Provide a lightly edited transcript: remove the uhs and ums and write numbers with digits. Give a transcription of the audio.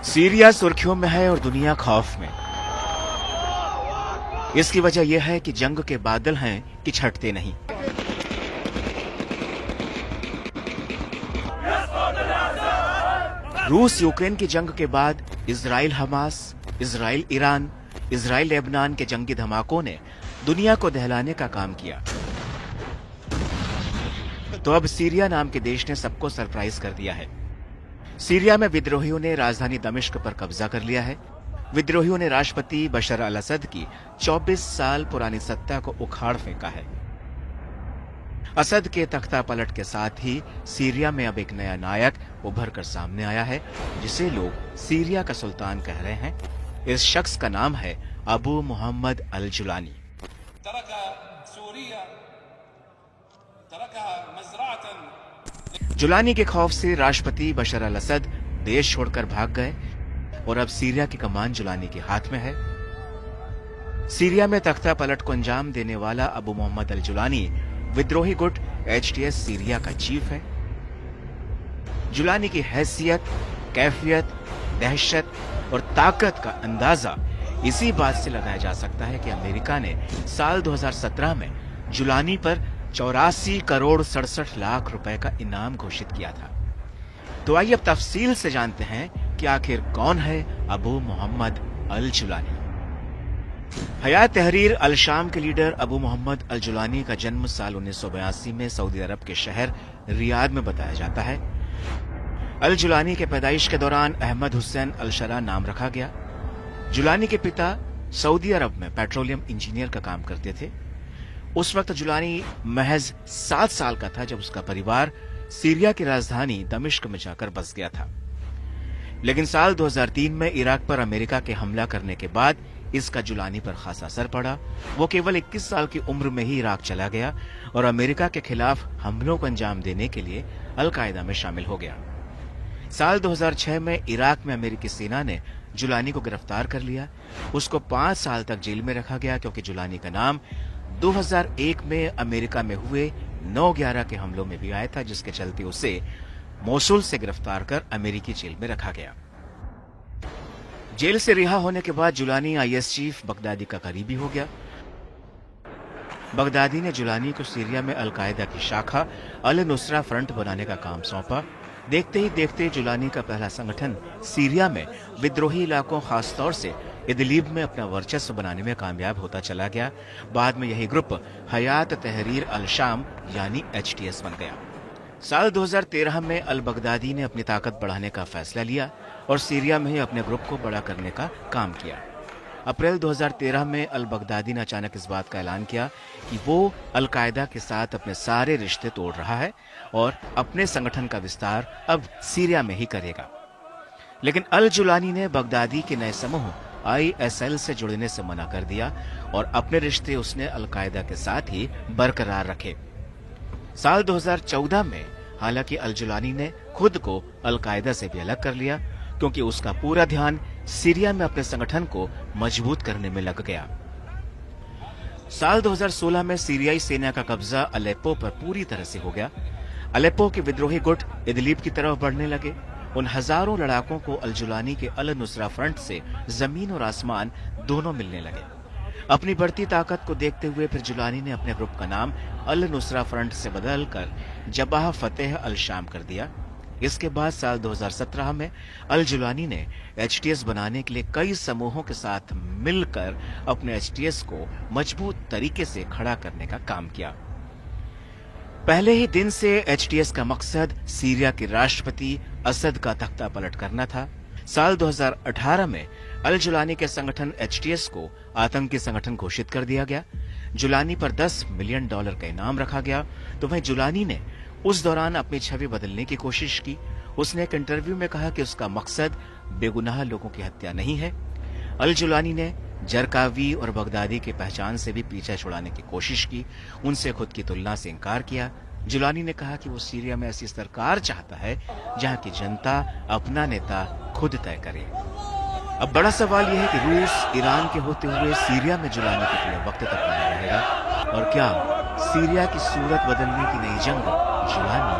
Syria सुर्खियों में है और दुनिया खौफ में। इसकी वजह यह है कि जंग के बादल हैं कि छटते नहीं। रूस यूक्रेन की जंग के बाद Israel Hamas, Israel Iran, Israel Lebanon के जंगी धमाकों ने दुनिया को दहलाने का काम किया। तो अब सीरिया नाम के देश ने सबको सरप्राइज कर दिया है। सीरिया में विद्रोहियों ने राजधानी दमिश्क पर कब्जा कर लिया है। विद्रोहियों ने राष्ट्रपति बशर अल असद की 24 साल पुरानी सत्ता को उखाड़ फेंका है। असद के तख्ता पलट के साथ ही सीरिया में अब एक नया नायक उभर कर सामने आया है, जिसे लोग सीरिया का सुल्तान कह रहे हैं। इस शख्स का नाम है अबू मोहम्मद अल जुलानी। जुलानी के खौफ से राष्ट्रपति बशर अल असद देश छोड़कर भाग गए और अब सीरिया की कमान जुलानी के हाथ में है। सीरिया में तख्ता पलट को अंजाम देने वाला अबू मोहम्मद अल जुलानी विद्रोही गुट HTS सीरिया का चीफ है। जुलानी की हैसियत, कैफियत, दहशत और ताकत का अंदाजा इसी बात से लगाया जा सकता है कि अमेरिका ने साल 2017 में जुलानी पर 84 करोड़ 67 लाख रुपए का इनाम घोषित किया था। तो आइए अब तफसील से जानते हैं कि आखिर कौन है अबू मोहम्मद अल जुलानी। हयात तहरीर अल शाम के लीडर अबू मोहम्मद अल जुलानी का जन्म साल 1982 में सऊदी अरब के शहर रियाद में बताया जाता है। अल जुलानी के पैदाइश के दौरान अहमद हुसैन अल शरा नाम रखा गया। जुलानी के पिता सऊदी अरब में पेट्रोलियम इंजीनियर का काम करते थे। उस वक्त जुलानी महज 7 साल का था जब उसका परिवार सीरिया की राजधानी दमिश्क में जाकर बस गया था। लेकिन साल 2003 में इराक पर अमेरिका के हमला करने के बाद इसका जुलानी पर खासा असर पड़ा। वो केवल 21 साल की उम्र में ही इराक चला गया और अमेरिका के खिलाफ हमलों को अंजाम देने के लिए अल कायदा में शामिल हो गया। साल 2006 में इराक में अमेरिकी सेना ने जुलानी को गिरफ्तार कर लिया। उसको 5 साल तक जेल में रखा गया क्योंकि जुलानी का नाम 2001 में अमेरिका में हुए 9/11 के हमलों में भी आया था, जिसके चलते उसे मोसुल से गिरफ्तार कर अमेरिकी जेल में रखा गया। जेल से रिहा होने के बाद जुलानी IS चीफ बगदादी का करीबी हो गया। बगदादी ने जुलानी को सीरिया में अल कायदा की शाखा अल नुसरा फ्रंट बनाने का काम सौंपा। देखते ही देखते जुलानी का पहला संगठन सीरिया में विद्रोही इलाकों, खासतौर से इदलिब में अपना वर्चस्व बनाने में कामयाब होता चला गया। बाद में यही ग्रुप हयात तहरीर अल शाम यानी HTS बन गया। साल 2013 में अल बगदादी ने अपनी ताकत बढ़ाने का फैसला लिया और सीरिया में ही अपने ग्रुप को बड़ा करने का काम किया। अप्रैल 2013 में अल बगदादी ने अचानक इस बात का ऐलान किया कि वो अल कायदा के साथ अपने सारे रिश्ते तोड़ रहा है और अपने संगठन का विस्तार अब सीरिया में ही करेगा। लेकिन अल जुलानी ने बगदादी के नए समूह ISL से जुड़ने से मना कर दिया और अपने रिश्ते उसने अल कायदा के साथ ही बरकरार रखे। साल 2014 में हालांकि अल जुलानी ने खुद को अल कायदा से भी अलग कर लिया क्योंकि उसका पूरा ध्यान सीरिया में अपने संगठन को मजबूत करने में लग गया। साल 2016 में सीरियाई सेना का कब्जा अलेप्पो पर पूरी तरह से हो गया। अलेप्पो के विद्रोही गुट इदलिब की तरफ बढ़ने लगे। उन हजारों लड़ाकों को अल जुलानी के अल नुसरा फ्रंट से जमीन और आसमान दोनों मिलने लगे। अपनी बढ़ती ताकत को देखते हुए फिर जुलानी ने अपने ग्रुप का नाम अल नुसरा फ्रंट से बदलकर जबाह फतेह अल शाम कर दिया। इसके बाद साल 2017 में अल जुलानी ने HTS बनाने के लिए कई समूहों के साथ मिलकर अपने HTS को मजबूत तरीके से खड़ा करने का काम किया। पहले ही दिन से HTS का मकसद सीरिया के राष्ट्रपति असद का तख्ता पलट करना था। साल 2018 में अल जुलानी के संगठन HTS को आतंकी संगठन घोषित कर दिया गया। जुलानी पर $10 मिलियन का इनाम रखा गया। तो वहीं जुलानी ने उस दौरान अपनी छवि बदलने की कोशिश की। उसने एक इंटरव्यू में कहा कि उसका मकसद बेगुनाह लोगों की हत्या नहीं है। अल जुलानी ने जरकावी और बगदादी की पहचान से भी पीछा छुड़ाने की कोशिश की। उनसे खुद की तुलना से इनकार किया। जुलानी ने कहा कि वो सीरिया में ऐसी सरकार चाहता है जहां की जनता अपना नेता खुद तय करे। अब बड़ा सवाल यह है कि रूस, ईरान के होते हुए सीरिया में जुलानी कितने वक्त तक बना रहेगा और क्या सीरिया की सूरत बदलने की नई जंग जुलानी